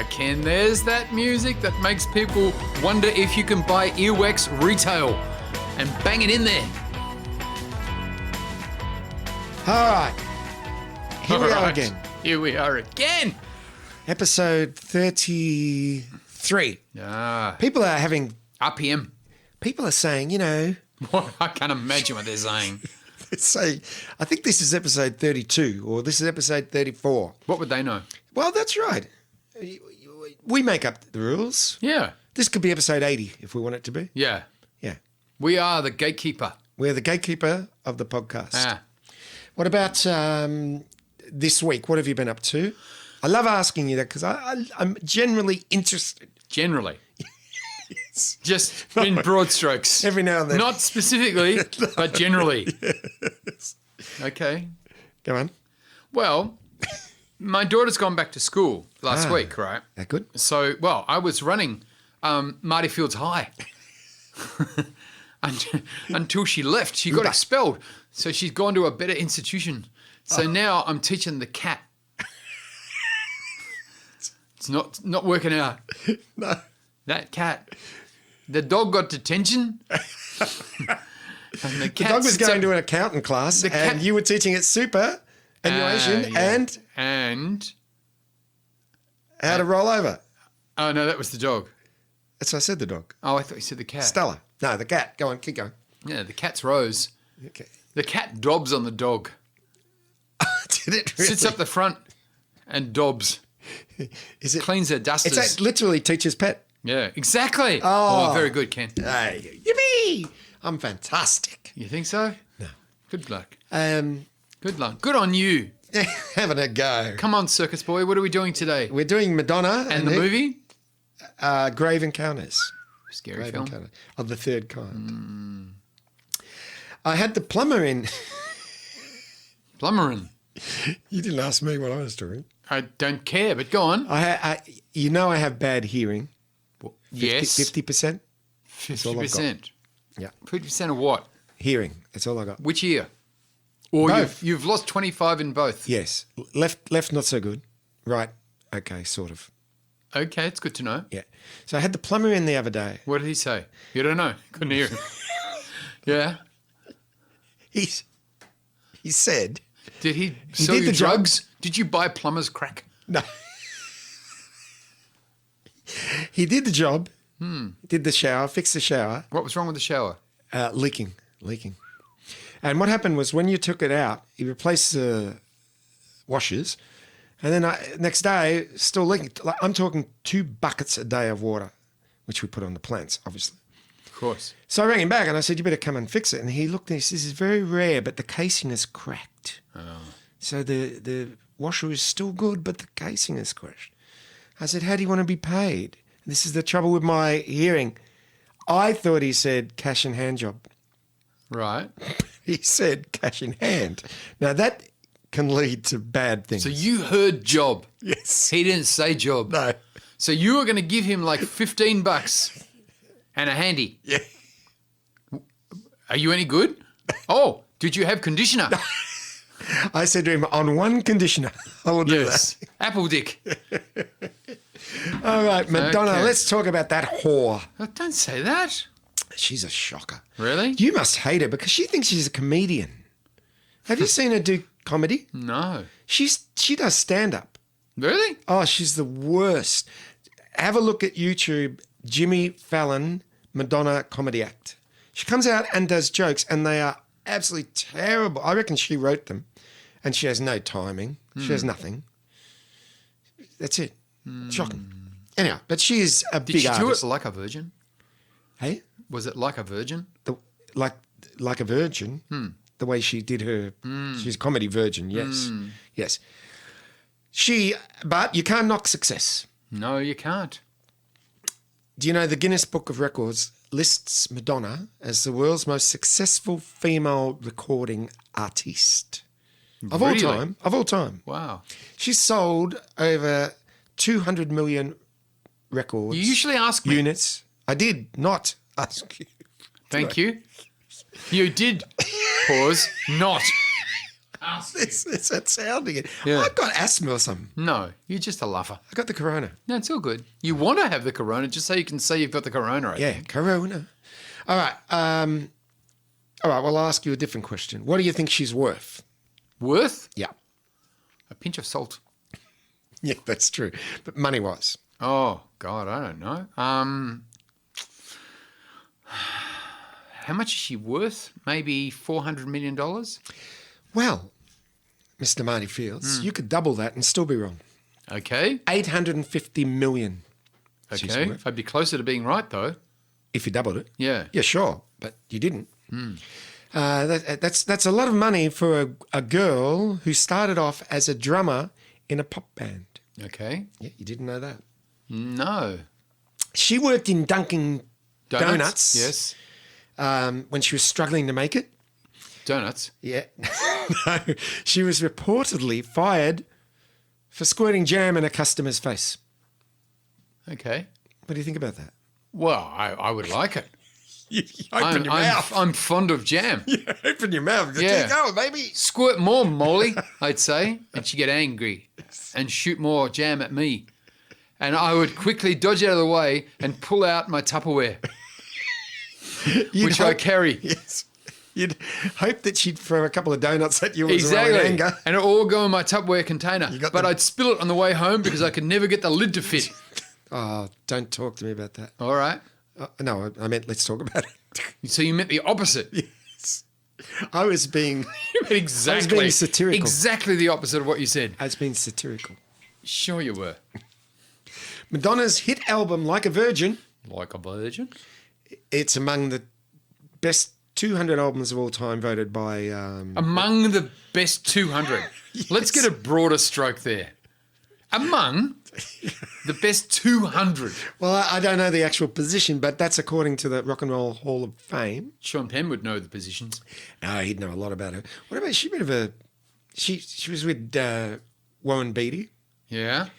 right, Ken, there's that music that makes people wonder if you can buy earwax retail and bang it in there. All right. Here we are again. Here we are again. Episode 33. Ah, People are having, RPM. people are saying, you know, I can't imagine what they're saying. say, I think this is episode 32 or this is episode 34. What would they know? Well, that's right. We make up the rules. Yeah. This could be episode 80 if we want it to be. Yeah. Yeah. We are the gatekeeper. We're the gatekeeper of the podcast. Ah. What about this week? What have you been up to? I love asking you that because I'm generally interested. Generally. Just in broad strokes. Every now and then. Not specifically, but generally. Yes. Okay. Go on. Well, my daughter's gone back to school last week, right? That good? So, well, I was running Marty Fields High until she left. She got expelled. So she's gone to a better institution. So now I'm teaching the cat. It's not working out. No. That cat. The dog got detention. And the The dog was going to an accountant class and you were teaching it superannuation and how to roll over. Oh, no, that was the dog. That's what I said, the dog. Oh, I thought you said the cat. Stella. No, the cat. Go on, keep going. Yeah, the cat's Rose. Okay. The cat dobs on the dog. Did it really? Sits up the front and dobs. Is it? Cleans her dusters. It's literally teacher's pet. Yeah, exactly. Oh. Very good, Ken. Hey, yippee! I'm fantastic. You think so? No. Good luck. Good luck. Good on you. Having a go. Come on, circus boy. What are we doing today? We're doing Madonna And the movie? Grave Encounters. Scary Grave film. Encounter of the third kind. I had the plumber in. Plumberin'. You didn't ask me what I was doing. I don't care, but go on. I have bad hearing. Yes. 50%? 50%. Yeah. 50% of what? Hearing. That's all I got. Which ear? Or Both. you've lost 25 in both. Yes. Left not so good. Right. Okay, sort of. Okay, it's good to know. Yeah. So I had the plumber in the other day. What did he say? You don't know. Couldn't hear him. Yeah. He said. Did he sell did you the job. drugs? Did you buy plumber's crack? No. He did the job. Did the shower, fixed the shower. What was wrong with the shower? Leaking. And what happened was when you took it out, he replaced the washers, and then next day, still leaking. Like, I'm talking 2 buckets a day of water, which we put on the plants, obviously. Of course. So I rang him back and I said, you better come and fix it. And he looked and he says, this is very rare, but the casing is cracked. Oh. So the washer is still good, but the casing is crashed. I said, how do you want to be paid? This is the trouble with my hearing. I thought he said cash in hand job. Right. He said cash in hand. Now that can lead to bad things. So you heard job. Yes. He didn't say job. No. So you were going to give him like $15 and a handy. Yeah. Are you any good? Oh, did you have conditioner? I said to him, on one conditioner, I will do Yes. Apple dick. that. All right, Madonna, Okay. let's talk about that whore. Oh, don't say that. She's a shocker. Really? You must hate her because she thinks she's a comedian. Have you seen her do comedy? No. She does stand-up. Really? Oh, she's the worst. Have a look at YouTube, Jimmy Fallon, Madonna comedy act. She comes out and does jokes and they are absolutely terrible. I reckon she wrote them and she has no timing. She has nothing. That's it. Shocking. Anyhow, but she is a Did big she do artist. it like a virgin? Hey? Was it like a virgin? Like a virgin, the way she did her, she's a comedy virgin, yes. Yes. But you can't knock success. No, you can't. Do you know the Guinness Book of Records lists Madonna as the world's most successful female recording artiste of all Really? time? Of all time. Wow. She's sold over 200 million records. You usually ask me. Units. I did not ask you. Thank you. You did, pause, not ask you. It's that sound again. Yeah. I've got asthma or something. No, you're just a lover. I got the corona. No, it's all good. You want to have the corona just so you can say you've got the corona. I Yeah, think. corona. All right. Well, I'll ask you a different question. What do you think she's worth? Worth? Yeah. A pinch of salt. Yeah, that's true. But money-wise. Oh, God, I don't know. How much is she worth? Maybe $400 million? Well, Mr. Marty Fields, you could double that and still be wrong. Okay. 850 million. she's Okay. worth. I'd be closer to being right, though. If you doubled it. Yeah. Yeah, sure, but you didn't. That's a lot of money for a girl who started off as a drummer in a pop band. Okay. Yeah, you didn't know that. No. She worked in Dunkin' Donuts. Yes. When she was struggling to make it. Donuts. Yeah. No, she was reportedly fired for squirting jam in a customer's face. Okay. What do you think about that? Well, I would like it. You open your mouth. I'm fond of jam. You open your mouth. Yeah. There you go, baby. Squirt more, Molly, I'd say. And she'd get angry and shoot more jam at me. And I would quickly dodge out of the way and pull out my Tupperware, which I carry. Yes. You'd hope that she'd throw a couple of donuts at you in Exactly. anger. And it all go in my Tupperware container. got But the- I'd spill it on the way home because I could never get the lid to fit. Oh, don't talk to me about that. All right. No, I meant let's talk about it. So you meant the opposite. Yes. I was being Exactly. being satirical. Exactly the opposite of what you said. satirical. Sure you were. Madonna's hit album, Like a Virgin, Like a virgin. it's among the best 200 albums of all time voted by... Among the best 200. Let's get a broader stroke there. Among the best 200. Well, I don't know the actual position, but that's according to the Rock and Roll Hall of Fame. Sean Penn would know the positions. No, he'd know a lot about her. What about, she a bit of a... She was with Warren Beatty. Yeah.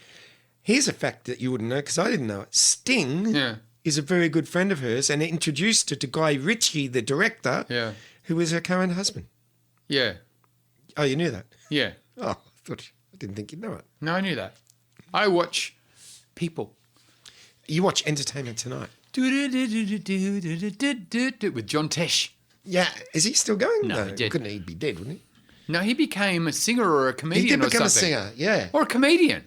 Here's a fact that you wouldn't know, because I didn't know it. Sting Yeah. is a very good friend of hers and introduced her to Guy Ritchie, the director, Yeah. who was her current husband. Yeah. Oh, you knew that? Yeah. Oh, I didn't think you'd know it. No, I knew that. I watch People. You watch Entertainment Tonight. With John Tesh. Yeah, is he still going? No, he did. Couldn't he be dead, wouldn't No, he became a singer or a he? comedian He did or become something. a singer, yeah. Or a comedian.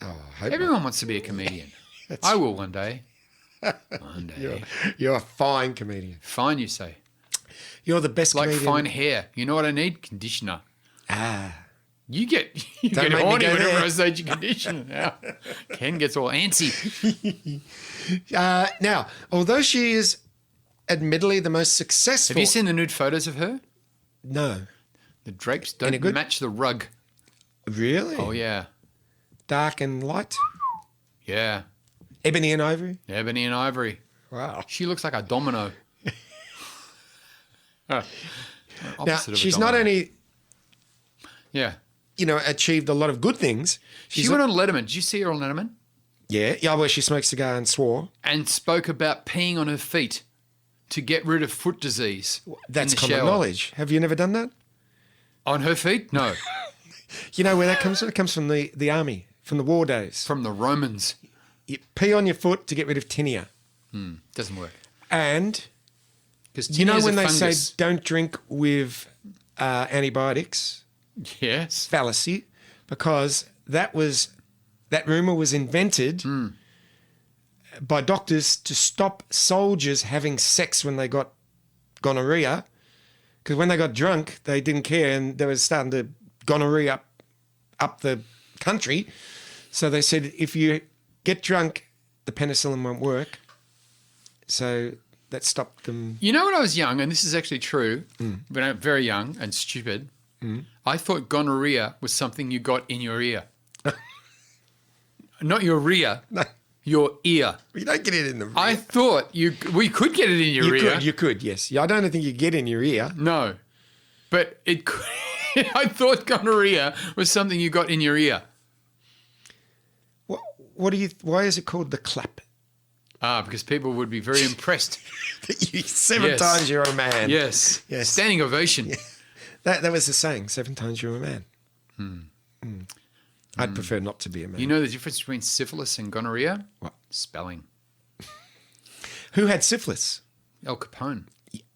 Oh, I hope not. Everyone wants to be a comedian. I will one day. One day. You're a fine comedian. Fine, you say. You're the best Like comedian. fine hair. You know what I need? Conditioner. Ah. You get Don't make me horny go whenever there. I say your conditioner. Now, Ken gets all antsy. Now, although she is admittedly the most successful... Have you seen the nude photos of her? No. The drapes Any don't good? match the rug. Really? Oh, yeah. Dark and light? Yeah. Ebony and ivory? Ebony and ivory. Wow. She looks like a domino. Now, Opposite of a she's not domino. only, Yeah. achieved a lot of good things. She went on Letterman. Did you see her on Letterman? Yeah, where she smoked a cigar and swore. And spoke about peeing on her feet to get rid of foot disease. That's in the common shower. knowledge. Have you never done that? On her feet? No. You know where that comes from? It comes from the army, from the war days. From the Romans. You pee on your foot to get rid of tinea. Doesn't work. And Because you know when they say don't drink with antibiotics? Yes. Fallacy, because that rumor was invented by doctors to stop soldiers having sex when they got gonorrhea, because when they got drunk they didn't care and they were starting to gonorrhea up the country, so they said if you get drunk the penicillin won't work, so that stopped them. You know, when I was young, and this is actually true, when I'm very young and stupid, I thought gonorrhea was something you got in your ear. Not your rear, No, your ear. you don't get it in the rear. I thought we could get it in your ear. You could, yes. I don't think you get in your ear. No, but it. I thought gonorrhea was something you got in your ear. Why is it called the clap? Because people would be very impressed. Seven Yes. times you're a man. Yes. Yes. Standing ovation. That was the saying, 7 times you're a man. I'd prefer not to be a man. You know the difference between syphilis and gonorrhea? What? Spelling. Who had syphilis? Al Capone.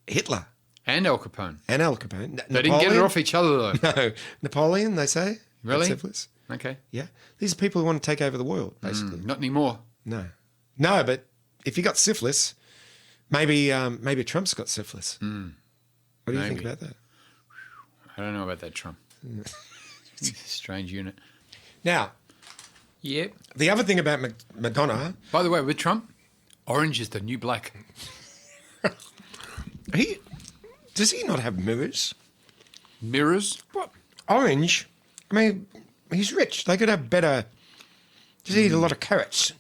Hitler. And Al Capone. And Al Capone. They didn't get it off each other, though. No. Napoleon, they say. Really? Had syphilis. Okay. Yeah. These are people who want to take over the world, basically. Not anymore. No. No, but if you got syphilis, maybe Trump's got syphilis. What do you think Maybe. about that? I don't know about that Trump. Strange unit. Now, Yep. the other thing about Madonna, By the way, with Trump, orange is the new black. does he not have mirrors? Mirrors? What? Orange? I mean, he's rich. They could have better. Does he eat a lot of carrots?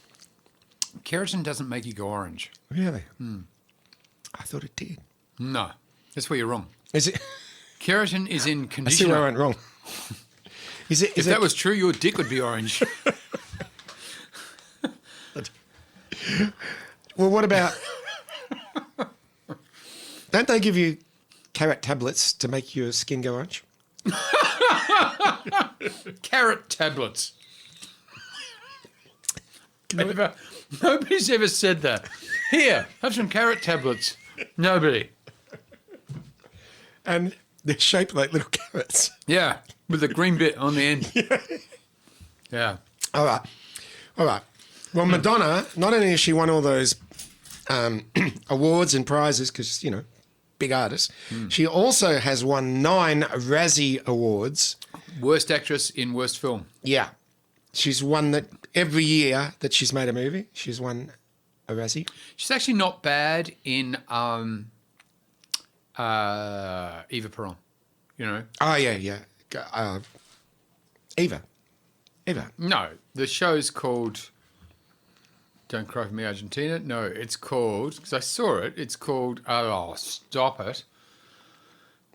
Keratin doesn't make you go orange. Really? I thought it did. No. That's where you're wrong. Is it? Keratin is in I see conditioner. where I went wrong. If that was true, your dick would be orange. Well, what about? Don't they give you carrot tablets to make your skin go orange? Carrot tablets. Nobody's ever said that. Here, have some carrot tablets. Nobody. And they're shaped like little carrots. Yeah, with the green bit on the end. Yeah. All right. Well, Madonna, not only has she won all those awards and prizes, because, you know, big artist, she also has won 9 Razzie Awards. Worst actress in worst film. Yeah. She's won that every year that she's made a movie. She's won a Razzie. She's actually not bad in Eva Peron. You know? Oh, yeah. Eva. No, the show's called Don't Cry For Me, Argentina. No, it's called, because I saw it, it's called, oh, stop it.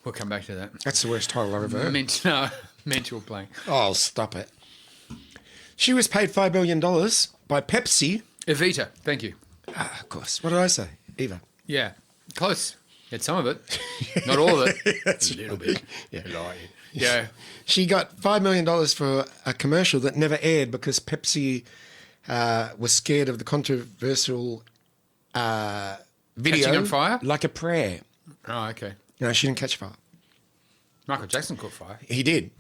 We'll come back to that. That's the worst title I've ever heard. Mental blank. Oh, stop it. She was paid $5 million by Pepsi. Evita, thank you. Ah, of course. What did I say? Eva. Yeah, close. Had some of it. Not all of it. That's a little bit. Yeah. Yeah. She got $5 million for a commercial that never aired because Pepsi was scared of the controversial video. Catching on fire? Like a prayer. Oh, okay. No, she didn't catch fire. Michael Jackson caught fire. He did.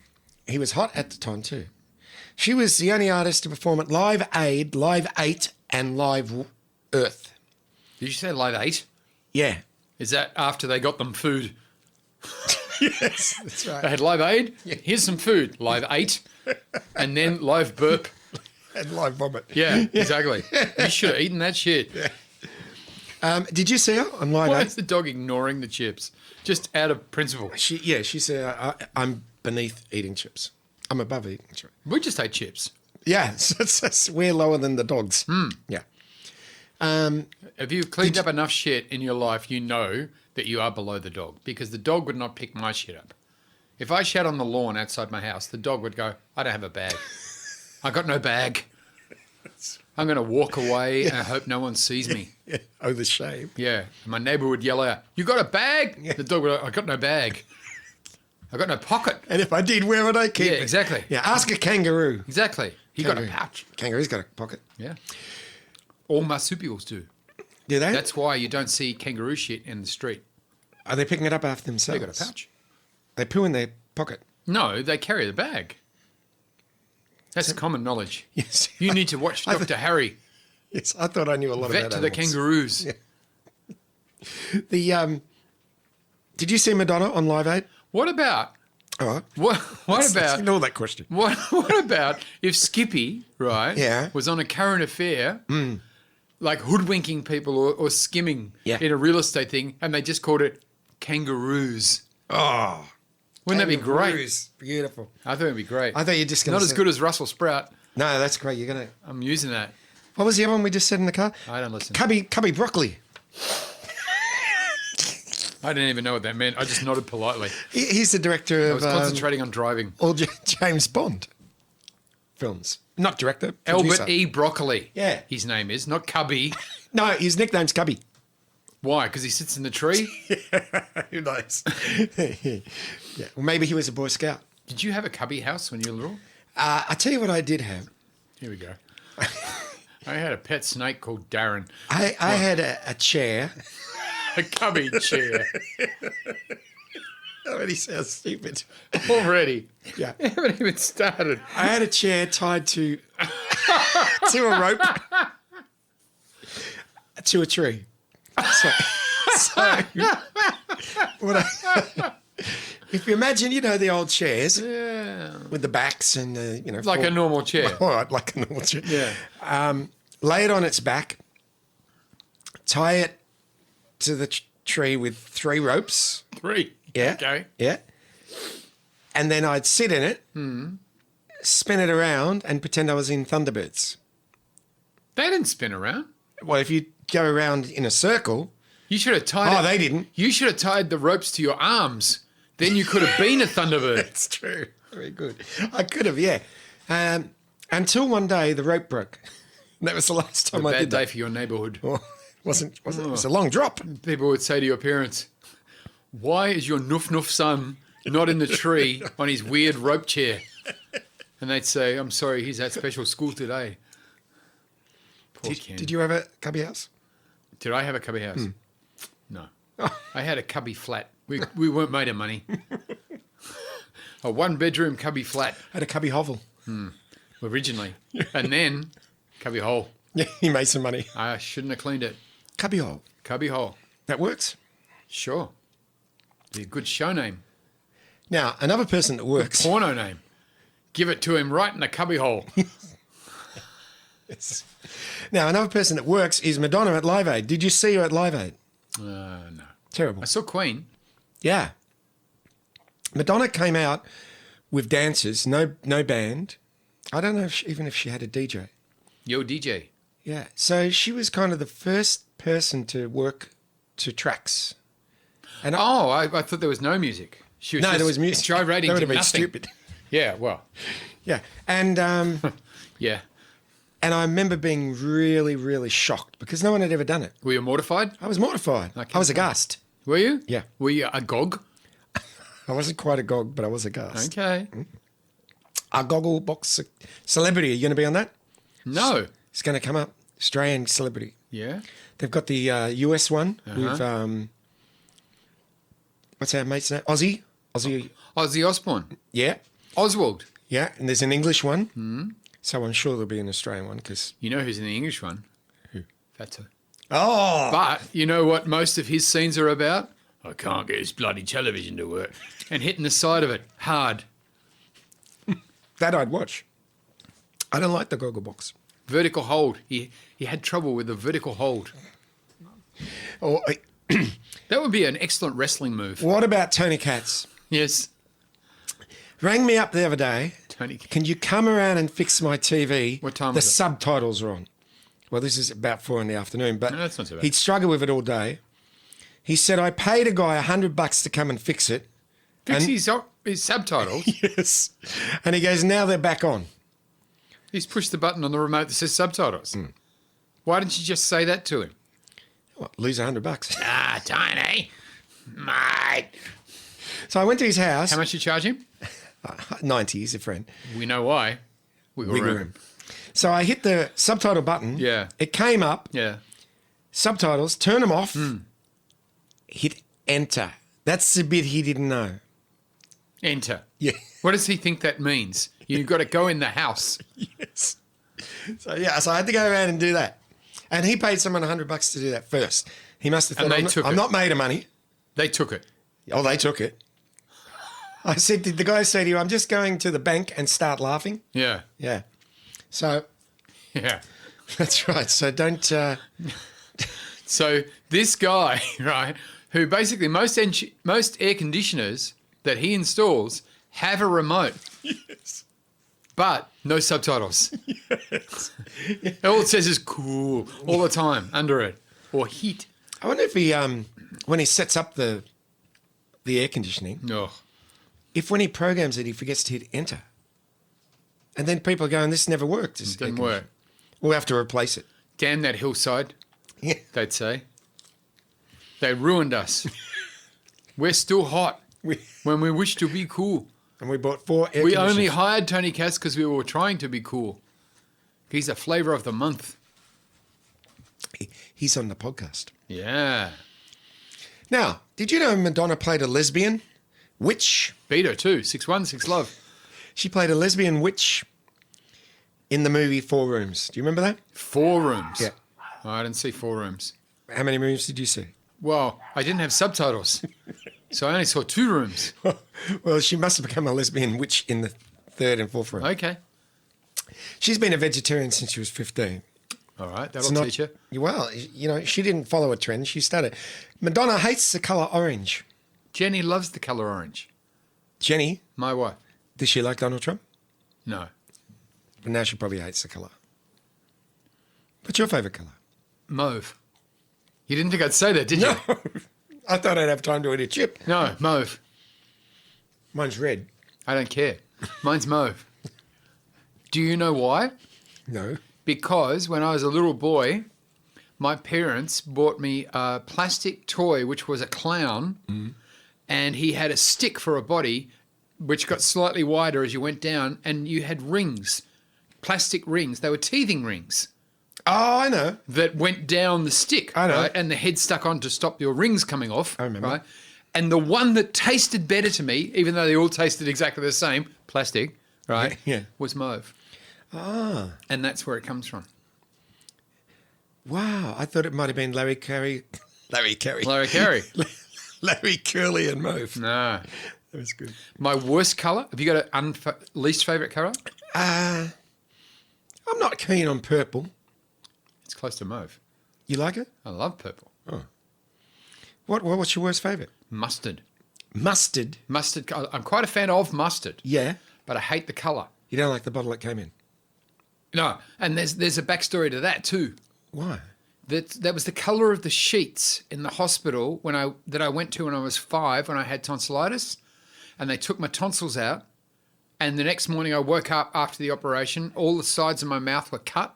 He was hot at the time too. She was the only artist to perform at Live Aid, Live 8 and Live Earth. Did you say Live 8? Yeah. Is that after they got them food? Yes, that's They right. had Live Aid. Yeah. Here's some food. Live 8. And then Live Burp. And Live Vomit. Yeah, exactly. You should have eaten that shit. Did you see her on Live Why 8? is the dog ignoring the chips? Just out of principle. She said, I'm beneath eating chips. I'm above eating chips. We just ate chips. Yeah, so we're lower than the dogs. Yeah. If you've cleaned up enough shit in your life, you know that you are below the dog because the dog would not pick my shit up. If I shat on the lawn outside my house, the dog would go, I don't have a bag. I got no bag. I'm going to walk away and hope no one sees me. Yeah. Oh, the shame. Yeah. And my neighbour would yell out, you got a bag? Yeah. The dog would go, I got no bag. I got no pocket. And if I did, where would I keep Yeah, it? exactly. Yeah, ask a kangaroo. Exactly. He got a pouch. Kangaroo's got a pocket. Yeah. All marsupials do. Do they? That's why you don't see kangaroo shit in the street. Are they picking it up after They themselves? got a pouch. They poo in their pocket. No, they carry the bag. That's common knowledge. Yes. You need to watch Dr. Harry, Yes, I thought I knew a lot vet about to the animals. kangaroos. Yeah. Did you see Madonna on Live Aid? What about All right. what Let's about ignore that question. what about if Skippy, right, Yeah. was on a current affair, like hoodwinking people or skimming Yeah. in a real estate thing, and they just called it kangaroos? Oh, Wouldn't that be great? kangaroos. Beautiful. I thought it'd be great. I thought you were just going Not to as good as Russell Sprout. No, that's great. You're going to... I'm using that. What was the other one we just said in the car? I don't listen. Cubby broccoli. I didn't even know what that meant. I just nodded politely. He's the director I of was concentrating on driving. all James Bond films. Not director, producer. Albert E. Broccoli. Yeah. His name is, not Cubby. No, his nickname's Cubby. Why? Because he sits in the tree? Who knows? Yeah. Well, maybe he was a Boy Scout. Did you have a cubby house when you were little? I tell you what I did have. Here we go. I had a pet snake called Darren. I had a chair. A cubby chair. Already sounds stupid. Already. Yeah. I haven't even started. I had a chair tied to to a rope to a tree. So what if you imagine, the old chairs with the backs and Like a normal chair. All right, like a normal chair. Yeah. Lay it on its back, tie it to the tree with 3 ropes. 3. Yeah. Okay. Yeah. And then I'd sit in it, spin it around, and pretend I was in Thunderbirds. They didn't spin around. Well, if you go around in a circle. You should have tied Oh, they didn't. You should have tied the ropes to your arms. Then you could have been a Thunderbird. That's true. Very good. I could have, yeah. Until one day the rope broke. That was the last time I Bad did day that. for your neighbourhood. Well, it was a long drop. People would say to your parents, why is your noof son not in the tree on his weird rope chair? And they'd say, I'm sorry, he's at special school today. Poor Ken. Did you have a cubby house? Did I have a cubby house? No. I had a cubby flat. We weren't made of money. A 1-bedroom cubby flat I had a cubby hovel. originally. And then cubby hole. Yeah, he made some money. I shouldn't have cleaned it. Cubby hole. Cubby hole. That works. Sure. Be a good show name. Now, another person that works. Porno name. Give it to him right in the cubby hole. Yes. Now, another person that works is Madonna at Live Aid. Did you see her at Live Aid? No. Terrible. I saw Queen. Yeah. Madonna came out with dancers, no band. I don't know even if she had a DJ. Yo, DJ. Yeah. So she was kind of the first person to work to tracks. And I thought there was no music. She was no, just there was music. gyrating That would to have been nothing. stupid. Yeah, well, Yeah. And yeah. and I remember being really, really shocked because no one had ever done it. Were you mortified? I was mortified. Okay. I was aghast. Were you? Yeah. Were you agog? I wasn't quite a gog, but I was aghast. Okay. Our goggle box celebrity. Are you going to be on that? No. It's going to come up. Australian celebrity. Yeah. They've got the US one with what's our mate's name? Ozzy. Ozzy Osbourne. Yeah, Oswald. yeah. And there's an English one. So I'm sure there'll be an Australian one because. You know who's in the English one? Who? Fata. Oh, But you know what most of his scenes are about? I can't get this bloody television to work. And hitting the side of it hard. that I'd watch. I don't like the goggle box. Vertical hold. He had trouble with the vertical hold. Or That would be an excellent wrestling move. what about Tony Katz? Yes. Rang me up the other day. Tony. Can you come around and fix my TV? What time The was it? subtitles are on. Well, this is about 4 PM, but No, that's not so bad. he'd struggle with it all day. He said, I paid a guy $100 to come and fix it. Fix And- his subtitles. Yes. And he goes, now they're back on. He's pushed the button on the remote that says subtitles. Why didn't you just say that to him? What, lose $100? Ah, Tony. Mate. So I went to his house. How much you charge him? 90, he's a friend. We know why. Wiggle Wiggle room. room. So I hit the subtitle button. Yeah. It came up, Yeah. subtitles, turn them off, hit enter. That's the bit he didn't know. Enter. Yeah. What does he think that means? You've got to go in the house. Yes. So I had to go around and do that. And he paid someone $100 to do that first. He must have thought, And they took I'm it. not made of money. They took it. Oh, they took it. I said, did the guy say to you, I'm just going to the bank and start laughing? Yeah. Yeah. So Yeah. that's right. So don't. So this guy, right, who basically most air conditioners that he installs have a remote. Yes. But no subtitles. All it says is cool all the time under it. Or heat. I wonder if he, when he sets up the air conditioning, No. if when he programs it, he forgets to hit enter. And then people are going, this never worked. This It doesn't air work. conditioning. We'll have to replace it. Damn that hillside, Yeah. they'd say. They ruined us. We're still hot We, when we wish to be cool. and we bought 4 air We only conditioners. hired Tony Cass because we were trying to be cool. He's a flavour of the month. He's on the podcast. Yeah. Now, did you know Madonna played a lesbian witch? Beat her too. 6'1", 6 love. She played a lesbian witch in the movie Four Rooms. Do you remember that? 4 rooms. Yeah. Oh, I didn't see 4 rooms. How many rooms did you see? Well, I didn't have subtitles. So I only saw 2 rooms. Well, she must have become a lesbian witch in the 3rd and 4th room. Okay. She's been a vegetarian since she was 15. All right. It's That'll not- teach you. Well, you know, she didn't follow a trend. She started. Madonna hates the colour orange. Jenny loves the colour orange. Jenny, My wife. does she like Donald Trump? No. But now she probably hates the colour. What's your favourite colour? Mauve. You didn't think I'd say that, did you? I thought I'd have time to eat a chip. No, mauve. Mine's red. I don't care. Mine's mauve. Do you know why? No. Because when I was a little boy, my parents bought me a plastic toy, which was a clown, and he had a stick for a body, which got slightly wider as you went down, and you had rings, plastic rings. They were teething rings Oh, I know. that went down the stick, I know. right? And the head stuck on to stop your rings coming off. I remember. Right? And the one that tasted better to me, even though they all tasted exactly the same, plastic, right? Yeah. Was mauve. Ah. And that's where it comes from. Wow. I thought it might have been Larry Carey. Larry Carey. Larry Carey. Larry Curly and Mauve. No. That was good. My worst colour? Have you got an least favourite colour? I'm not keen on purple. It's close to mauve. You like it? I love purple. What's your worst favourite? Mustard. Mustard. Mustard. I'm quite a fan of mustard, Yeah. but I hate the colour. You don't like the bottle it came in. No, and there's a backstory to that too. Why? That was the colour of the sheets in the hospital that I went to when I was 5 when I had tonsillitis, and they took my tonsils out, and the next morning I woke up after the operation, all the sides of my mouth were cut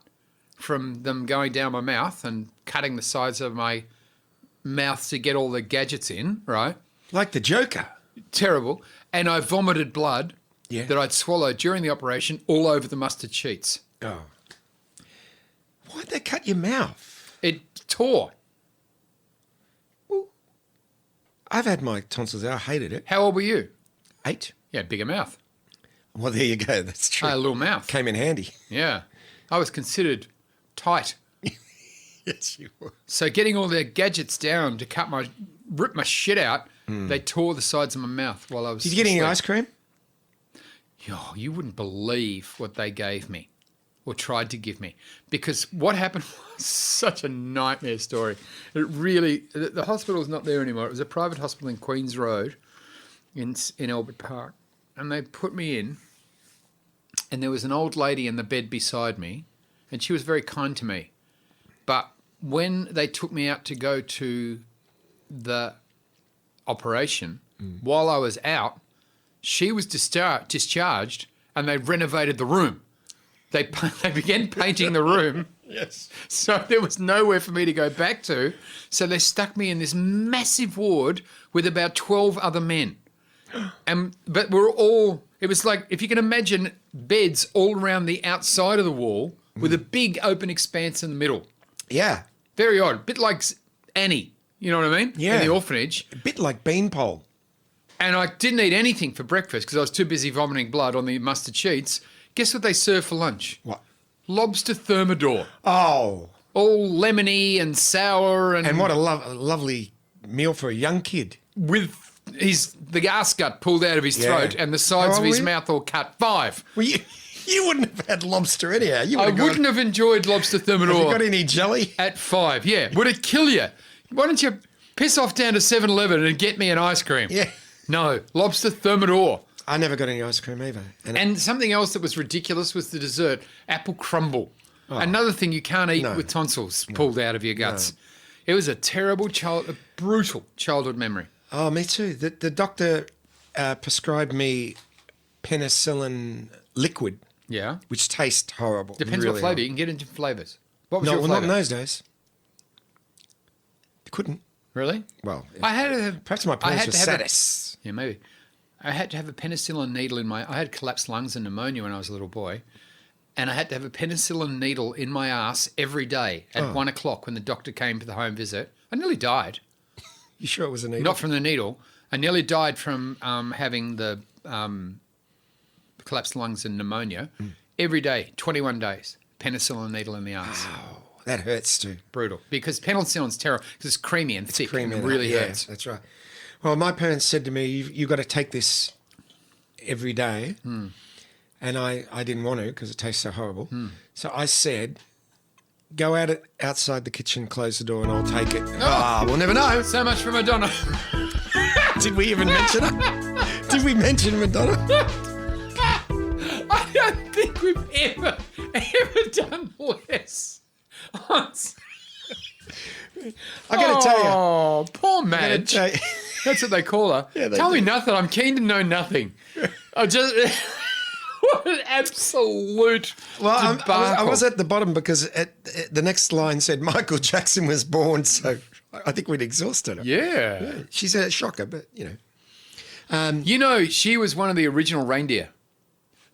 from them going down my mouth and cutting the sides of my mouth to get all the gadgets in, right? Like the Joker. Terrible. And I vomited blood Yeah. that I'd swallowed during the operation all over the mustard sheets. Oh. Why'd they cut your mouth? It tore. I've had my tonsils out. I hated it. How old were you? 8. Yeah, bigger mouth. Well, there you go. That's true. A little mouth. Came in handy. Yeah. I was considered tight. Yes, you were. So getting all their gadgets down to rip my shit out, they tore the sides of my mouth while I was Did you get any asleep. ice cream? Oh, you wouldn't believe what they gave me or tried to give me, because what happened was such a nightmare story. It really, the hospital's not there anymore. It was a private hospital in Queens Road in Albert Park. And they put me in, and there was an old lady in the bed beside me, and she was very kind to me. But when they took me out to go to the operation, while I was out, she was discharged, and they renovated the room. They began painting the room. Yes. So there was nowhere for me to go back to. So they stuck me in this massive ward with about 12 other men. But it was like, if you can imagine, beds all around the outside of the wall with a big open expanse in the middle. Yeah. Very odd. A bit like Annie, you know what I mean? Yeah. In the orphanage. A bit like beanpole. And I didn't eat anything for breakfast because I was too busy vomiting blood on the mustard sheets. Guess what they served for lunch? What? Lobster thermidor. Oh. All lemony and sour and And what a lovely meal for a young kid. with the gas gut pulled out of his Yeah. throat and the sides How of old his were you? mouth all cut. 5. Well, you wouldn't have had lobster anyhow. You I would have wouldn't have enjoyed lobster Have you thermidor got any jelly? at 5. Yeah. Would it kill you? Why don't you piss off down to 7-Eleven and get me an ice cream? Yeah. No. Lobster thermidor. I never got any ice cream either. And something else that was ridiculous was the dessert, apple crumble. Another thing you can't eat No. with tonsils pulled out of your guts. It was a terrible, brutal childhood memory. Oh, me too. The doctor prescribed me penicillin liquid, Yeah. which tastes horrible. Depends really what flavour. horrible. You can get into flavours. What was No, your well, flavour? not in those days. You couldn't. Really? Well, I had to have, perhaps my I parents had were to have sadists. Yeah, maybe. I had to have a penicillin needle in my. I had collapsed lungs and pneumonia when I was a little boy, and I had to have a penicillin needle in my ass every day at 1 o'clock when the doctor came to the home visit. I nearly died. You sure it was a needle? Not from the needle. I nearly died from having the collapsed lungs and pneumonia. Every day, 21 days, penicillin needle in the ass. Oh, that hurts too. Brutal. Because penicillin's terrible because it's creamy and thick Cream and in it really it. hurts. Yeah, that's right. Well, my parents said to me, you've got to take this every day. And I didn't want to because it tastes so horrible. So I said, go out outside the kitchen, close the door, and I'll take it. We'll never know. So much for Madonna. Did we even mention it? Did we mention Madonna? I don't think we've ever done less. I got to tell you. Oh, poor Madge. That's what they call her. Yeah, they Tell me do. nothing. I'm keen to know nothing. I just what an absolute Well, debacle. I was at the bottom because the next line said Michael Jackson was born, so I think we'd exhausted her. Yeah. She's a shocker, but you know. You know, she was one of the original reindeer.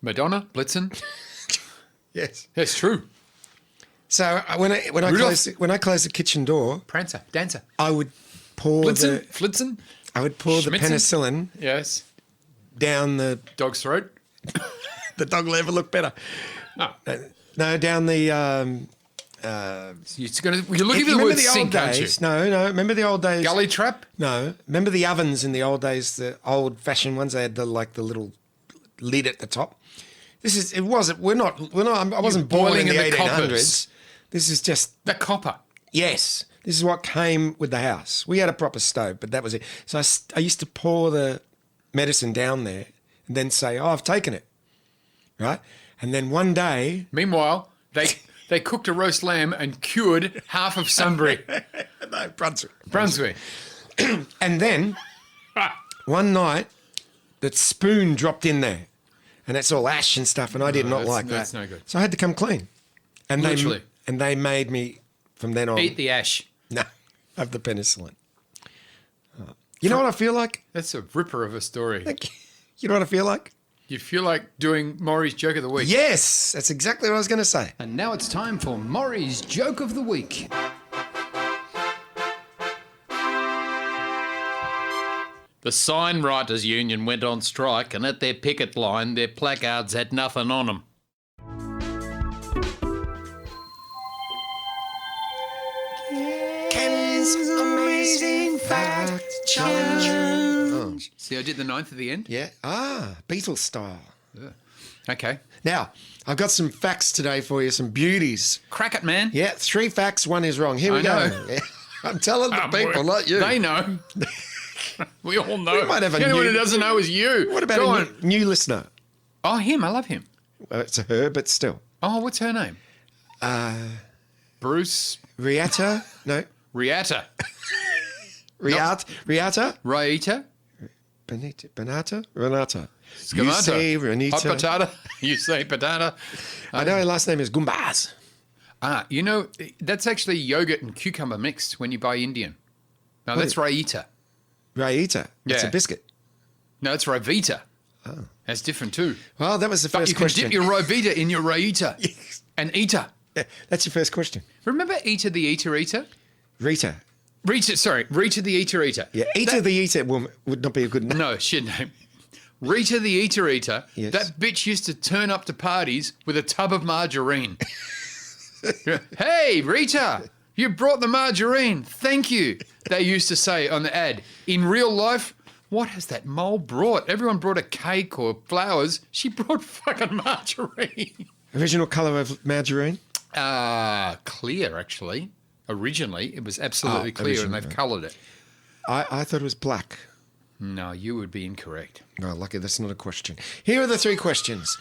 Madonna, Blitzen. Yes. That's true. So when I closed the kitchen door, Prancer, Dancer. I would pour Blitzen, Flitzen. the Schmitzen? penicillin Yes. down the Dog's throat. dog will ever look better. No. No, down the. You're looking for the remember word the old sink, aren't you? days? No. Remember the old days? Gully trap? No. Remember the ovens in the old days? The old-fashioned ones. They had the little lid at the top. It wasn't. I wasn't born in boiling the in the 1800s. coppers. This is just. The copper. Yes. This is what came with the house. We had a proper stove, but that was it. So I used to pour the medicine down there and then say, I've taken it. Right? And then one day... Meanwhile, they cooked a roast lamb and cured half of Sunbury. No, Brunswick. Brunswick. And then one night, the spoon dropped in there. And it's all ash and stuff, and I did not like that. That's no good. So I had to come clean. And Literally. They made me, from then on... Eat the ash. No, have the penicillin. You know what I feel like? That's a ripper of a story. You know what I feel like? You feel like doing Maury's joke of the week. Yes, that's exactly what I was going to say. And now it's time for Maury's Joke of the Week. The Sign Writers Union went on strike, and at their picket line, their placards had nothing on them. Ken's Amazing Fact Challenge. See, I did the ninth at the end. Yeah. Beatles style. Okay. Now, I've got some facts today for you, some beauties. Crack it, man. Yeah, 3 facts, 1 is wrong. Here we I go. know. Yeah. I'm telling the people, not you. They know. We all know. We might have a the only one new- who doesn't know is you. What Go about on. a new listener? Oh, him. I love him. It's a her, but still. Oh, what's her name? Bruce Riata? No. Riata. Riata? Raita. Benata? Renata. You Scamata. say Renita. Hot potato. You say potato. I know her last name is Gumbaz. You know, that's actually yogurt and cucumber mixed when you buy Indian. No, that's Raita. Raita. It's a Yeah. biscuit. No, it's Ravita. Oh. That's different too. Well, that was the But first you can question. dip your Ravita in your Raita. Yes. And Eater. Yeah, that's your first question. Remember Eater the Eater Eater? Rita. Rita the Eater Eater. Yeah, Eater the Eater would not be a good name. No, shit name. Rita the Eater Eater. Yes. That bitch used to turn up to parties with a tub of margarine. Hey, Rita, you brought the margarine. Thank you. They used to say on the ad. In real life, what has that mole brought? Everyone brought a cake or flowers. She brought fucking margarine. Original colour of margarine? Clear, actually. Originally, it was absolutely clear, and they've coloured it. I thought it was black. No, you would be incorrect. Oh, lucky that's not a question. Here are the 3 questions.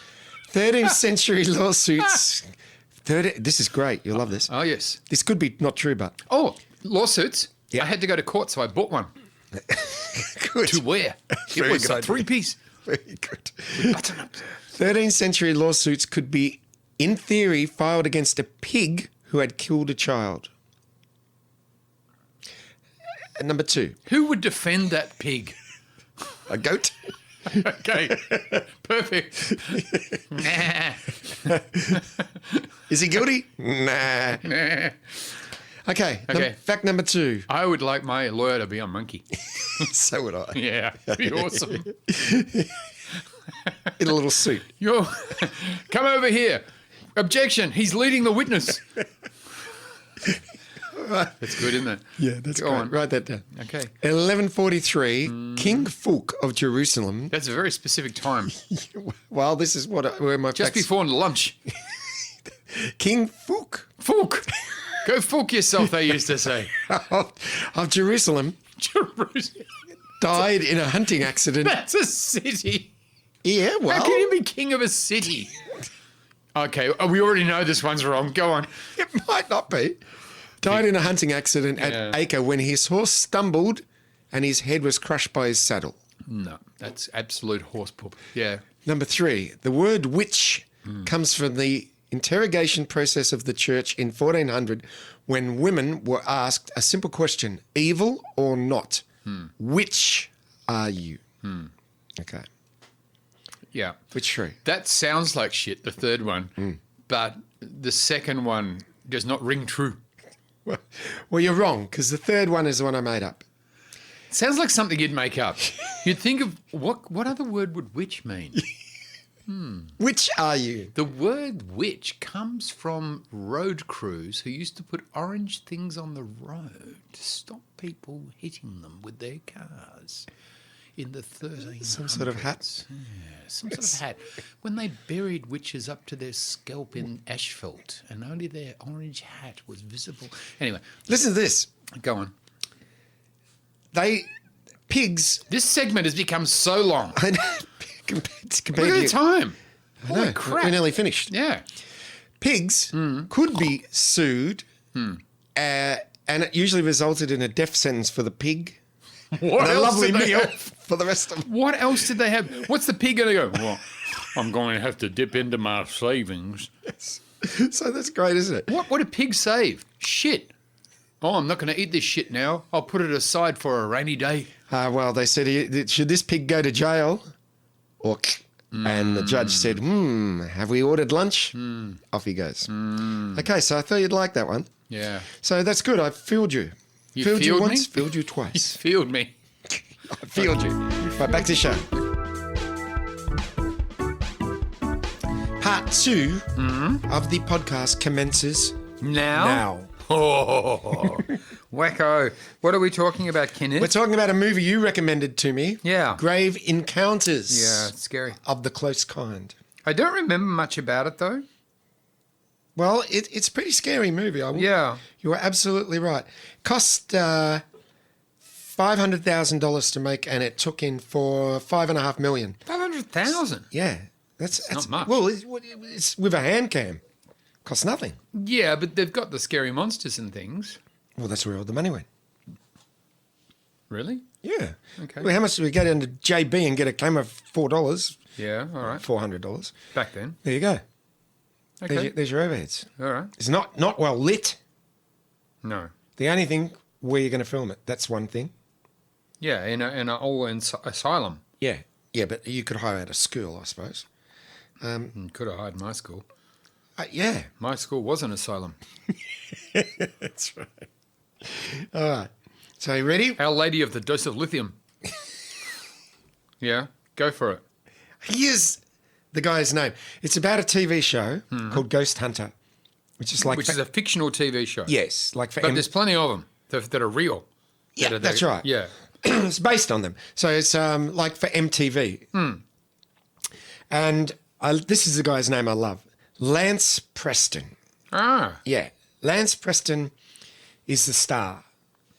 13th century lawsuits. This is great. You'll love this. Oh, yes. This could be not true, but Oh, lawsuits. Yeah. I had to go to court, so I bought one. good. To wear. Very It was good a 3-piece. Very good. Button up. 13th century lawsuits could be, in theory, filed against a pig who had killed a child. Number 2. Who would defend that pig? A goat. Okay, perfect. Nah. Is he guilty? Nah. Nah. Okay. Okay. Fact number 2. I would like my lawyer to be a monkey. So would I. Yeah, that'd be awesome. In a little suit. You're come over here. Objection. He's leading the witness. That's good, isn't it? Yeah, that's Go great. on. Write that down. Okay. 1143, King Fulk of Jerusalem. That's a very specific time. Well, this is where my Just facts... before lunch. King Fulk Fulk. Go fulk yourself, they used to say. of Jerusalem Jerusalem. died in a hunting accident. That's a city. Yeah, How well, can you be king of a city? Okay, we already know this one's wrong. Go on. it might not be. Died in a hunting accident at Yeah. Acre when his horse stumbled and his head was crushed by his saddle. No, that's absolute horse poop. Yeah. Number 3, the word witch comes from the interrogation process of the church in 1400 when women were asked a simple question, evil or not? Which are you? Okay. Yeah. Which 3? That sounds like shit, the third one. But the second one does not ring true. Well, you're wrong because the third one is the one I made up. Sounds like something you'd make up. You'd think of what other word would witch mean? Which are you? The word witch comes from road crews who used to put orange things on the road to stop people hitting them with their cars in the 1300s. Some sort of hat? Yeah, some sort of hat. When they buried witches up to their scalp in asphalt and only their orange hat was visible. Anyway, Listen to this. go on. Pigs, This segment has become so long. I know, compared Look at the to time. I know, Holy crap. we're nearly finished. Yeah. Pigs could be sued, and it usually resulted in a death sentence for the pig. What And a else lovely did they meal have? for the rest of them. What else did they have? What's the pig going to go? Well, I'm going to have to dip into my savings. So that's great, isn't it? What do pigs save? Shit. Oh, I'm not going to eat this shit now. I'll put it aside for a rainy day. Well, they said, should this pig go to jail? Or, and the judge said, have we ordered lunch? Off he goes. Okay, so I thought you'd like that one. Yeah. So that's good. I fooled you. You Fooled you fielded me? once, fooled you twice. Field me. I fooled you. Right, back to the show. Part 2 of the podcast commences Now? now. Oh, wacko. What are we talking about, Kenneth? We're talking about a movie you recommended to me. Yeah. Grave Encounters. Yeah, it's scary. Of the Close Kind. I don't remember much about it, though. Well, it's a pretty scary movie. Yeah. You are absolutely right. Cost $500,000 to make, and it took in for $5.5 million. 500,000. Yeah, that's not much. Well, it's with a hand cam. Costs nothing. Yeah, but they've got the scary monsters and things. Well, that's where all the money went. Really? Yeah. Okay. Well, how much do we go down to JB and get a camera for $4? Yeah, all right. $400. Back then. There you go. Okay. There's your overheads. All right. It's not well lit. No. The only thing where you're going to film it, that's one thing. Yeah, in an old asylum. Yeah. Yeah, but you could hire out a school, I suppose. Could have hired my school. Yeah. My school was an asylum. That's right. All right. So you ready? Our Lady of the Dose of Lithium. Yeah, go for it. Here's the guy's name. It's about a TV show called Ghost Hunter, which is like... Which is a fictional TV show. Yes, like for... But there's plenty of them that are real. Yeah, that's right. Yeah. It's based on them. So it's like for MTV. And this is the guy's name I love. Lance Preston. Ah. Yeah. Lance Preston is the star.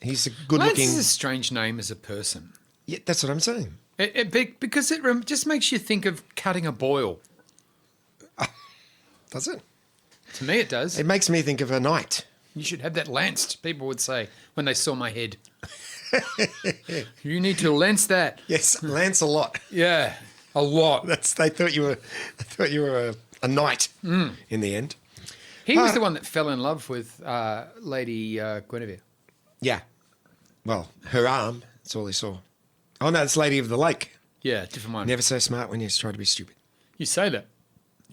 He's a Lance good-looking... is a strange name as a person. Yeah, that's what I'm saying. Because it just makes you think of cutting a boil. Does it? To me, it does. It makes me think of a knight. You should have that lanced, people would say when they saw my head. You need to lance that. Yes, Lance a lot. Yeah, a lot. They thought you were a knight in the end. He was the one that fell in love with Lady Guinevere. Yeah. Well, her arm. That's all he saw. Oh, no, it's Lady of the Lake. Yeah, different one. Never so smart when you try to be stupid. You say that.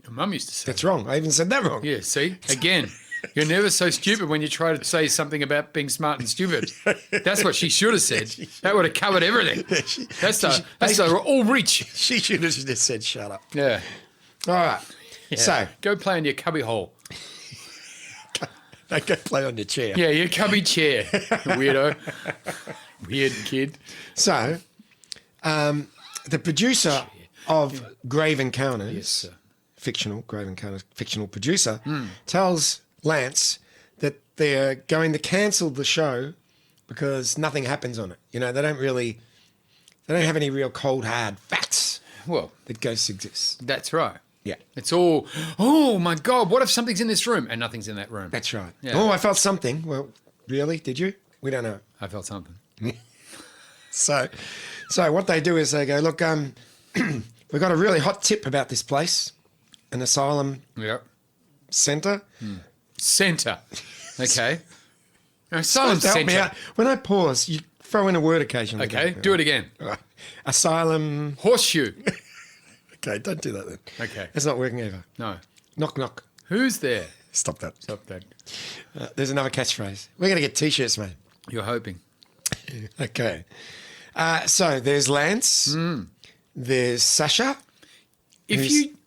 Your mum used to say That's wrong. I even said that wrong. Yeah, see? Again, you're never so stupid when you try to say something about being smart and stupid. That's what she should have said. That would have covered everything. That's the all reach. She should have just said, shut up. Yeah. All right. Yeah. So, Go play in your cubby hole. go play on your chair. Yeah, your cubby chair, weirdo. Weird kid. So, the producer of Grave Encounters, Yes, sir. fictional Grave Encounters, fictional producer, tells Lance that they're going to cancel the show because nothing happens on it. You know, they don't have any real cold, hard facts Well, that ghosts exist. that's right. Yeah, It's all, oh my God, what if something's in this room? And nothing's in that room. that's right. Yeah. Oh, I felt something. Well, really? Did you? We don't know. I felt something. So what they do is they go, look, we've got a really hot tip about this place, an asylum Yep. centre. Centre. Okay. Asylum Help me centre. out. When I pause, you throw in a word occasionally. Okay, do it again. Right. Asylum. Horseshoe. Okay, don't do that then. Okay. It's not working either. No. Knock, knock. Who's there? Stop that. Stop that. There's another catchphrase. We're going to get T-shirts, mate. You're hoping. Okay. So there's Lance. There's Sasha.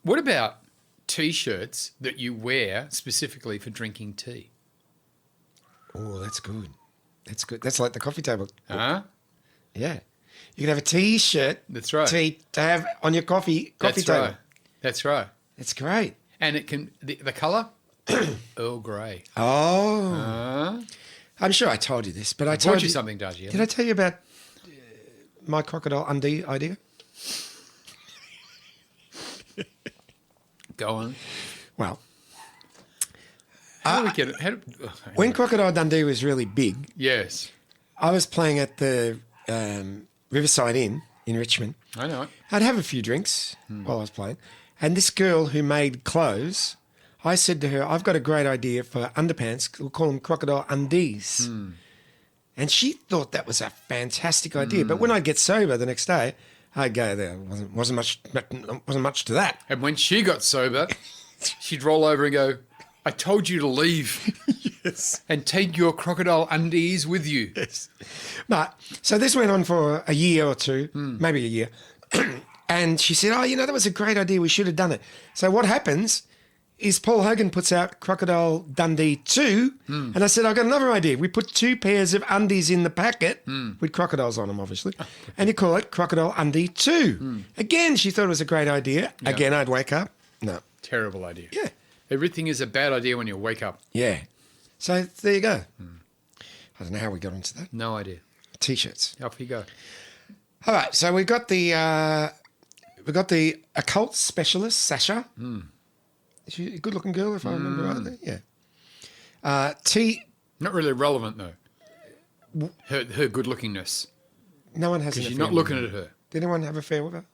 What about T-shirts that you wear specifically for drinking tea? Oh, that's good. That's good. That's like the coffee table. Huh? Yeah. You can have a T-shirt. That's right. To have on your coffee That's table. right. That's right. It's great. And it can the colour Earl Grey. Oh. I'm sure I told you this, but I told Told you something, does you? Did I tell you about my crocodile undie idea? Go on. Well, How do we get it? when Crocodile Dundee was really big, Yes, I was playing at the Riverside Inn in Richmond. I know it. I'd have a few drinks while I was playing. And this girl who made clothes, I said to her, I've got a great idea for underpants. We'll call them Crocodile Undies. And she thought that was a fantastic idea. But when I'd get sober the next day, I'd go, there wasn't much to that. And when she got sober, she'd roll over and go, I told you to leave. Yes. And take your crocodile undies with you. Yes. But so this went on for a year or two, maybe a year. And she said, that was a great idea. We should have done it. So what happens is Paul Hogan puts out Crocodile Dundee 2. And I said, I've got another idea. We put 2 pairs of undies in the packet with crocodiles on them, obviously. And you call it Crocodile Undie 2. Again, she thought it was a great idea. Yeah. Again, I'd wake up. No. Terrible idea. Yeah. Everything is a bad idea when you wake up. Yeah. So there you go. I don't know how we got onto that. No idea. T-shirts. Off you go. All right, so we got the occult specialist Sasha. Is she a good-looking girl, if I remember rightly? Yeah. Not really relevant though. Her good-lookingness. No one has. Because you're not looking at her. Did anyone have a affair with her?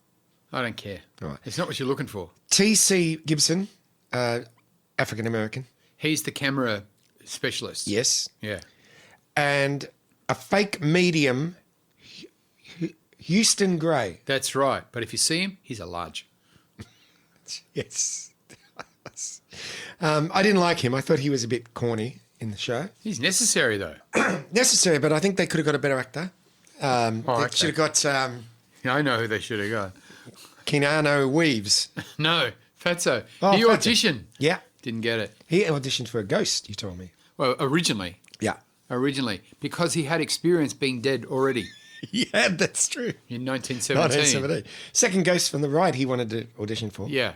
I don't care. Right. It's not what you're looking for. T.C. Gibson, African American. He's the camera specialist. Yes. Yeah. And a fake medium, Houston Gray. That's right. But if you see him, he's a large. Yes. I didn't like him. I thought he was a bit corny in the show. He's necessary though. Necessary, but I think they could have got a better actor. They okay. should have got I know who they should have got. Keanu Reeves. No, Fatso. Oh, He Fatso. auditioned. Yeah. Didn't get it. He auditioned for a ghost, you told me. Well, originally. Yeah. Because he had experience being dead already Yeah, that's true. in 1917. 1917. Second ghost from the right he wanted to audition for. Yeah.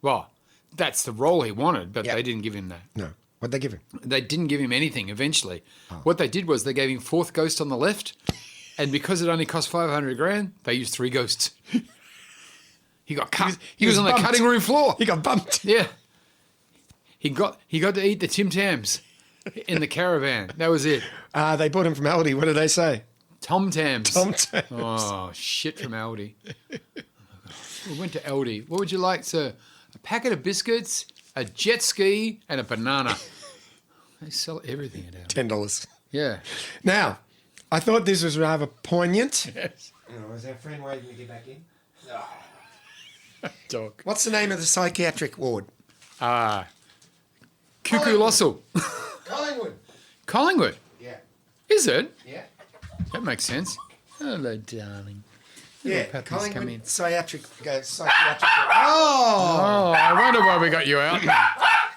Well, that's the role he wanted, but Yeah. they didn't give him that. No. What'd they give him? They didn't give him anything eventually. Oh. What they did was they gave him fourth ghost on the left, and because it only cost 500 grand, they used 3 ghosts. He got cut. He was on bumped. the cutting room floor. He got bumped. Yeah. He got to eat the Tim Tams in the caravan. That was it. They bought him from Aldi. What did they say? Tom Tams. Tom Tams. Oh, shit from Aldi. We went to Aldi. What would you like, sir? A packet of biscuits, a jet ski, and a banana. They sell everything at Aldi. $10. Yeah. Now, I thought this was rather poignant. Yes. Oh, is our friend waiting to get back in? Dog. What's the name of the psychiatric ward? Cuckoo Lossel. Collingwood. Collingwood. Yeah. Is it? Yeah. That makes sense. Hello, darling. Yeah. puppies Collingwood come in. psychiatric ward. Oh! Oh, I wonder why we got you out.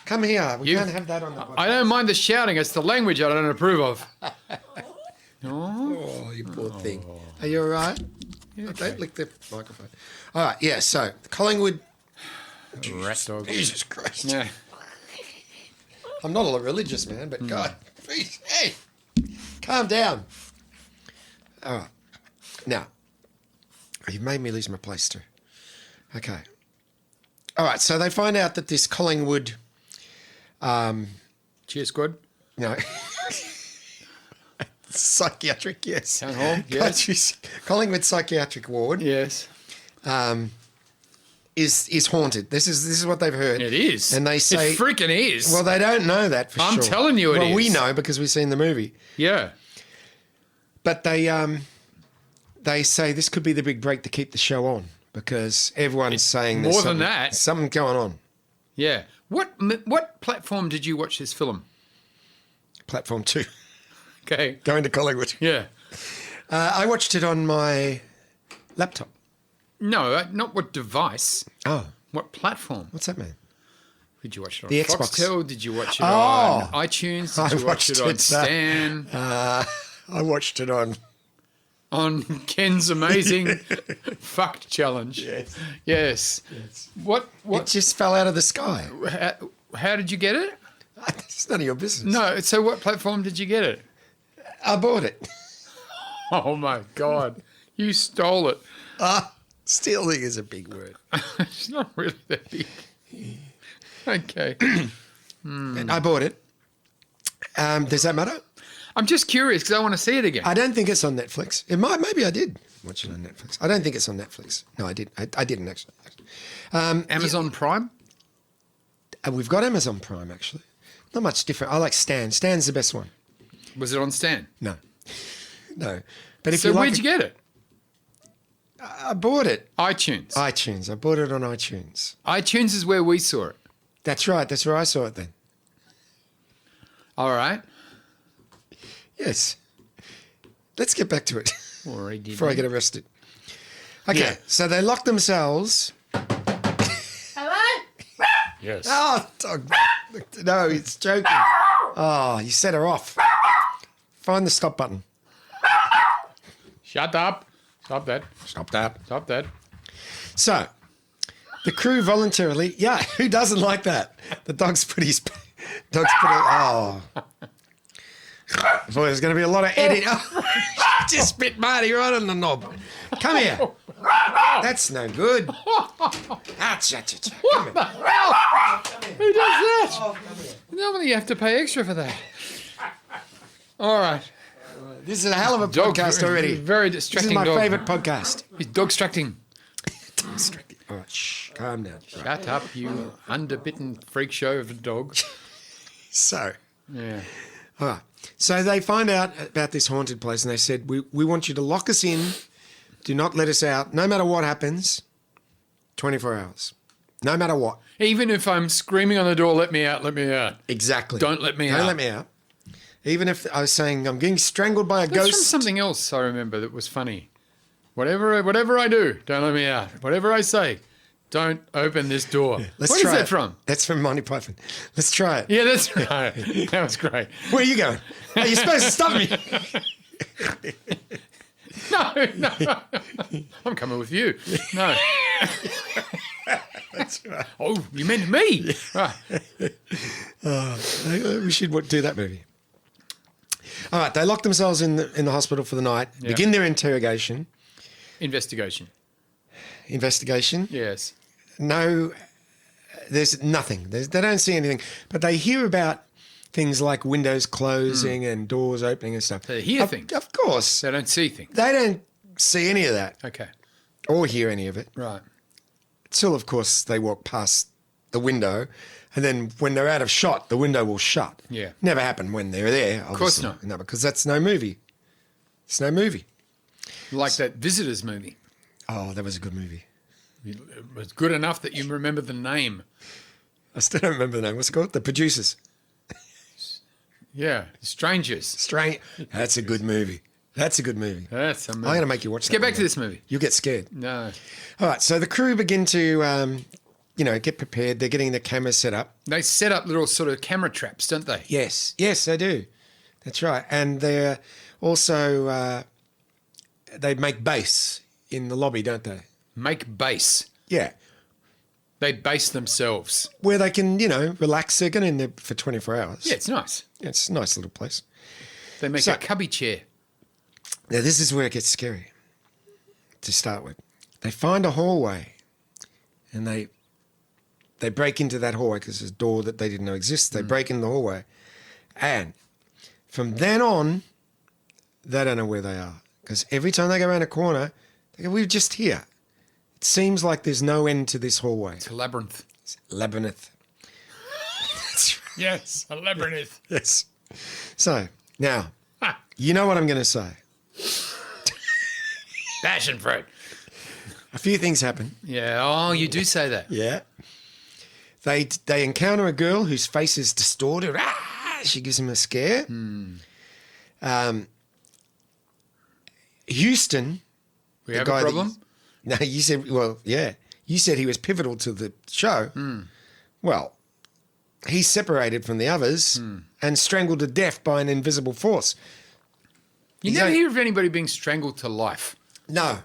Come here. We You- can't have that on the podcast. I don't mind the shouting. It's the language I don't approve of. Oh, you poor thing. Are you all right? Don't lick the microphone. All right, yeah, so Collingwood. Rat dog. Jesus Christ. Yeah. I'm not a religious man, but God, please, hey, calm down. All right. Now, you've made me lose my place too. Okay. All right, so they find out that this Collingwood, Cheer squad. no, psychiatric, yes. Town hall, yes. Collingwood psychiatric ward Yes. is haunted. This is what they've heard. It is. And they say, it freaking is. well, they don't know that for I'm sure. telling you it well, we is. know because we've seen the movie. yeah. But they say this could be the big break to keep the show on because everyone's saying there's more than something- that. something going on. Yeah. What platform did you watch this film? Platform 2, Okay. going to Collingwood. Yeah. I watched it on my laptop. No, not what device. Oh, What platform? what's that mean? Did you watch it on The Xbox. Foxtel? Did you watch it Oh. on iTunes? I Did you watch watched it on it, Stan? I watched it on. On Ken's amazing fucked challenge? Yes. What? It just fell out of the sky. How did you get it? It's none of your business. No. So what platform did you get it? I bought it. Oh my God! You stole it. Stealing is a big word. It's not really that big. Okay. And I bought it. Does that matter? I'm just curious because I want to see it again. I don't think it's on Netflix. It might. Maybe I did watch it on Netflix. I don't think it's on Netflix. No, I did. I didn't actually. Amazon Prime. We've got Amazon Prime actually. Not much different. I like Stan. Stan's the best one. Was it on Stan? No, no. But if So you like, where'd you get it? I bought it. iTunes. iTunes. I bought it on iTunes. iTunes is where we saw it. That's right. That's where I saw it then. All right. Yes. Let's get back to it Already. before I get arrested. Okay. Yeah. So they lock themselves. Yes. Oh, dog. No, it's joking. Oh, you set her off. Find the stop button. Shut up. Stop that. Stop that. Stop that. So, the crew voluntarily. Yeah, who doesn't like that? The dog's pretty. Oh. Boy, there's going to be a lot of editing. Oh, just bit Marty right on the knob. Come here. That's no good. Come here. Who does that? Normally you have to pay extra for that. All right. This is a hell of a Dog- podcast already. Very This is distracting my dog. favourite podcast. He's dog distracting. All right, shh, calm down. Right. Shut up, you underbitten freak show of a dog. So, Yeah. all right. So they find out about this haunted place and they said, we want you to lock us in. Do not let us out. No matter what happens, 24 hours. No matter what. Even if I'm screaming on the door, let me out, let me out. Exactly. Don't let me Don't out. let me out. Even if I was saying I'm getting strangled by a That's from ghost. something else I remember that was funny. Whatever I do, don't let me out. Whatever I say, don't open this door. Let's What is try that it. from? That's from Monty Python. Let's try it. Yeah, that's right. That was great. Where are you going? Hey, you're supposed to stop me. No. I'm coming with you. No. That's right. Oh, you meant me. Right. We should do that movie. All right, they lock themselves in the hospital for the night, Yeah. begin their interrogation, Investigation. investigation. Yes. No, there's nothing. They don't see anything, but they hear about things like windows closing and doors opening and stuff. They hear Of- things. Of course. They don't see things. They don't see any of that Okay. or hear any of it. Right. Till, of course, they walk past the window, and then when they're out of shot, the window will shut. Yeah. Never happened when they're there. Of course not. No, because that's no movie. It's no movie. Like that Visitors movie. Oh, that was a good movie. It was good enough that you remember the name. I still don't remember the name. What's it called? The Producers. Yeah, Strangers. Strange. That's a good movie. That's a good movie. That's a movie. I'm going to make you watch Let's that. get back one, to mate. this movie. You'll get scared. No. All right, so the crew begin to, get prepared. They're getting the cameras set up. They set up little sort of camera traps, don't they? Yes, they do. That's right. And they're also, they make base in the lobby, don't they? Make base. Yeah. They base themselves. Where they can, relax. They're going in there for 24 hours. Yeah, it's nice. Yeah, it's a nice little place. They make So- a cubby chair. Now, this is where it gets scary to start with. They find a hallway and they break into that hallway because there's a door that they didn't know exists. They break in the hallway. And from then on, they don't know where they are. Because every time they go around a corner, they go, we're just here. It seems like there's no end to this hallway. It's a labyrinth. It's labyrinth. That's right. Yes, a labyrinth. Yes. So, now, Ha, you know what I'm going to say. passion fruit. A few things happen. Yeah, oh, you do say that. Yeah. They encounter a girl whose face is distorted. Ah! She gives him a scare. Houston. We the have a guy that problem? No, you said, well, yeah. You said he was pivotal to the show. Well, he's separated from the others and strangled to death by an invisible force. You He's never only- hear of anybody being strangled to life. No.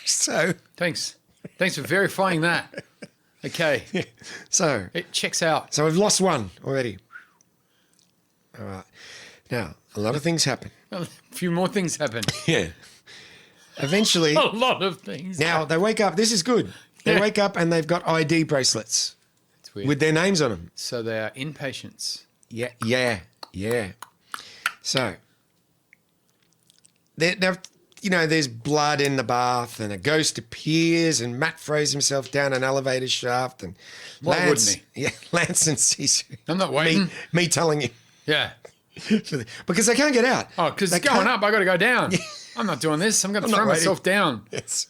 So, Thanks. Thanks for verifying that. Okay. so It checks out. we've lost one already. All right. Now, a lot of things happen. A few more things happen. Yeah. Eventually, A lot of things. now they wake up. This is good. They Yeah. wake up and they've got ID bracelets It's weird. with their names on them. So they are inpatients. Yeah. So, there's blood in the bath and a ghost appears and Matt throws himself down an elevator shaft and Why Lance, wouldn't Yeah, Lance and Cece. I'm not waiting. Me telling you. Yeah. Because they can't get out. Oh, because They it's going can't- up. I got to go down. I'm not doing this. I'm going to I'm not throw waiting. myself down. Yes.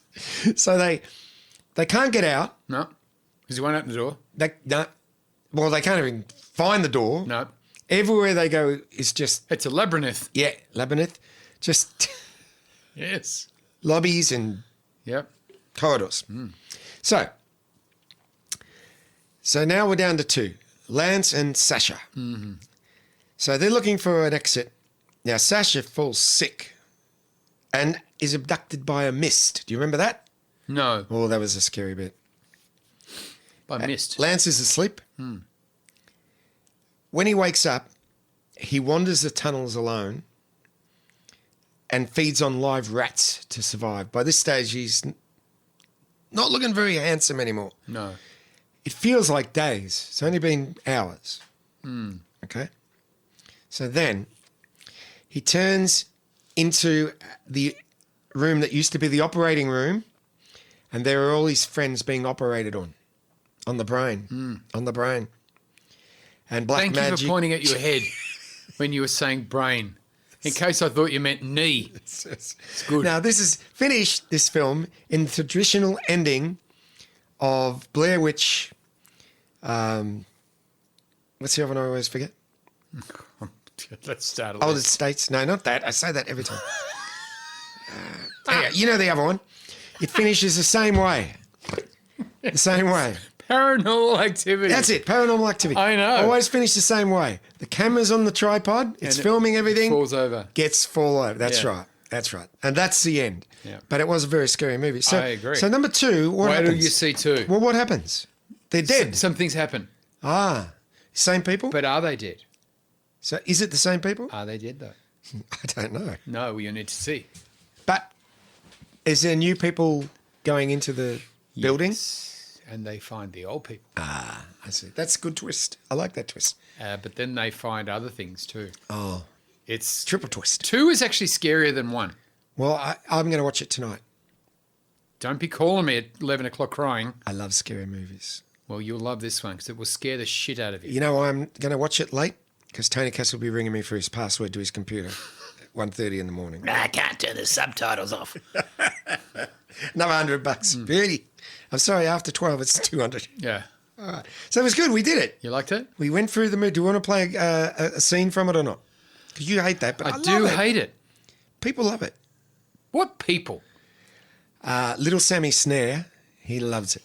So they can't get out. No. Because you won't open the door. Well, they can't even find the door. No. Everywhere they go is just, It's a labyrinth. labyrinth. Just Yes. lobbies and Yep. corridors. So now we're down to two, Lance and Sasha. So they're looking for an exit. Now Sasha falls sick and is abducted by a mist. Do you remember that? No. Oh, that was a scary bit. I missed. Lance is asleep. When he wakes up, he wanders the tunnels alone and feeds on live rats to survive. By this stage, he's not looking very handsome anymore. No. It feels like days. It's only been hours. Okay. So then he turns into the room that used to be the operating room, and there are all his friends being operated on the brain, on the brain. And black Thank magic. you for pointing at your head when you were saying brain. In case I thought you meant knee. It's good. Now, this is finished, this film, in the traditional ending of Blair Witch. What's the other one I always forget? Let's start a Oh, the list. States. No, not that. I say that every time. Anyway, you know the other one. It finishes the same way. The same way. Paranormal activity. That's it. Paranormal activity. I know. Always finish the same way. The camera's on the tripod. It's And it filming everything. falls over. Gets fall over. That's Yeah. right. That's right. And that's the end. Yeah. But it was a very scary movie. So, I agree. So number two, what Wait happens? till you see two. Well, what happens? They're dead. Some things happen. Same people? But are they dead? So is it the same people? Are they dead, though? I don't know. No, you need to see. But is there new people going into the building? Yes. And they find the old people. I see. That's a good twist. I like that twist. But then they find other things, too. Oh, It's triple twist. two is actually scarier than one. Well, I'm going to watch it tonight. Don't be calling me at 11 o'clock crying. I love scary movies. Well, you'll love this one because it will scare the shit out of you. You know why I'm going to watch it late? Because Tony Cass will be ringing me for his password to his computer at 1:30 in the morning. I can't turn the subtitles off. Another $100. Beauty. I'm sorry, after 12, it's 200. Yeah. All right. So it was good. We did it. You liked it? We went through the movie. Do you want to play a scene from it or not? Because you hate that, but I, I do love it. hate it. People love it. What people? Little Sammy Snare, he loves it.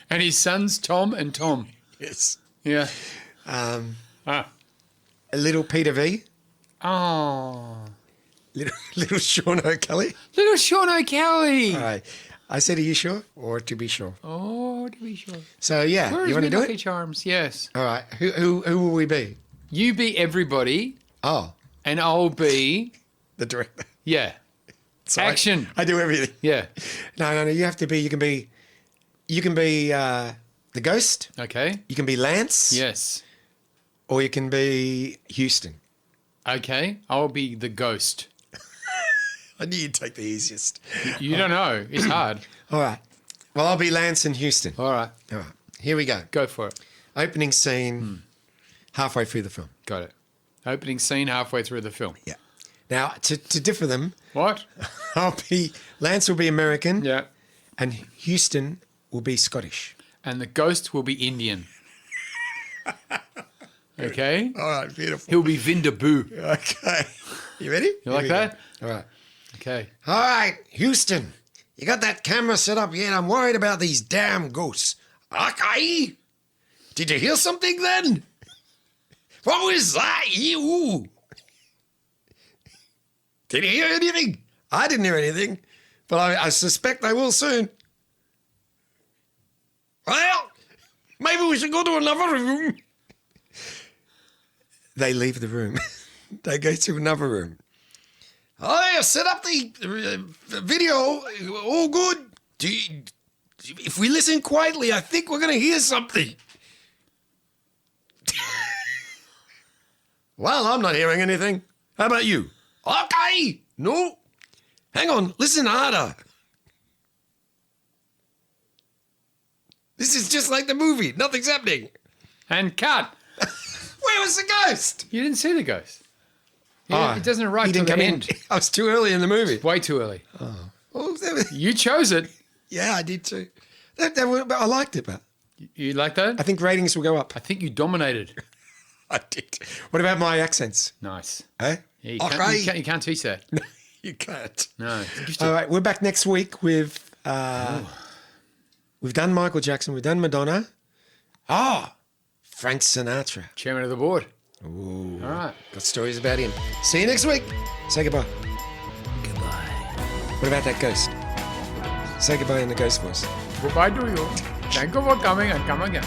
And his sons, Tom and Tom. Yes. Yeah. A little Peter V, Oh. little Sean O'Kelly. Little Sean O'Kelly. All right. I said, are you sure? Or to be sure. Oh, to be sure. So, yeah, Where you is want me to do Lucky it? Charms? Yes. All right. Who will we be? You be everybody, Oh, and I'll be... the director. Yeah. So Action. I do everything. Yeah. No, you have to be, you can be the ghost, Okay. you can be Lance, Yes. or you can be Houston. Okay. I'll be the ghost. I knew you'd take the easiest. You don't know. It's hard. All right. Well, I'll be Lance and Houston. All right. All right. Here we go. Go for it. Opening scene halfway through the film. Got it. Opening scene halfway through the film. Yeah. Now, to differ them, What? Lance will be American Yeah. and Houston will be Scottish. And the ghost will be Indian. Okay? All right, beautiful. He'll be Vindaboo. Okay. You ready? You like that? All right. Okay. All right, Houston. You got that camera set up yet? I'm worried about these damn ghosts. Okay. Did you hear something then? What was that? You? Did you hear anything? I didn't hear anything, but I suspect I will soon. Well, maybe we should go to another room. They leave the room. They go to another room. I have set up the video. All good. If we listen quietly, I think we're going to hear something. Well, I'm not hearing anything. How about you? Okay. No. Hang on. Listen harder. This is just like the movie. Nothing's happening. And cut. Where was the ghost? You didn't see the ghost. It doesn't arrive He till didn't the come end. in. I was too early in the movie. Way too early. Oh, You chose it. yeah, I did too. I liked it, but You like that? I think ratings will go up. I think you dominated. I did. What about my accents? Nice. Eh? Yeah, you, Okay. you can't teach that. You can't. No. All right, we're back next week with. We've done Michael Jackson. We've done Madonna. Frank Sinatra. Chairman of the board. Ooh. All right. Got stories about him. See you next week. Say goodbye. Goodbye. What about that ghost? Say goodbye in the ghost voice. Goodbye to you. Thank you for coming and come again.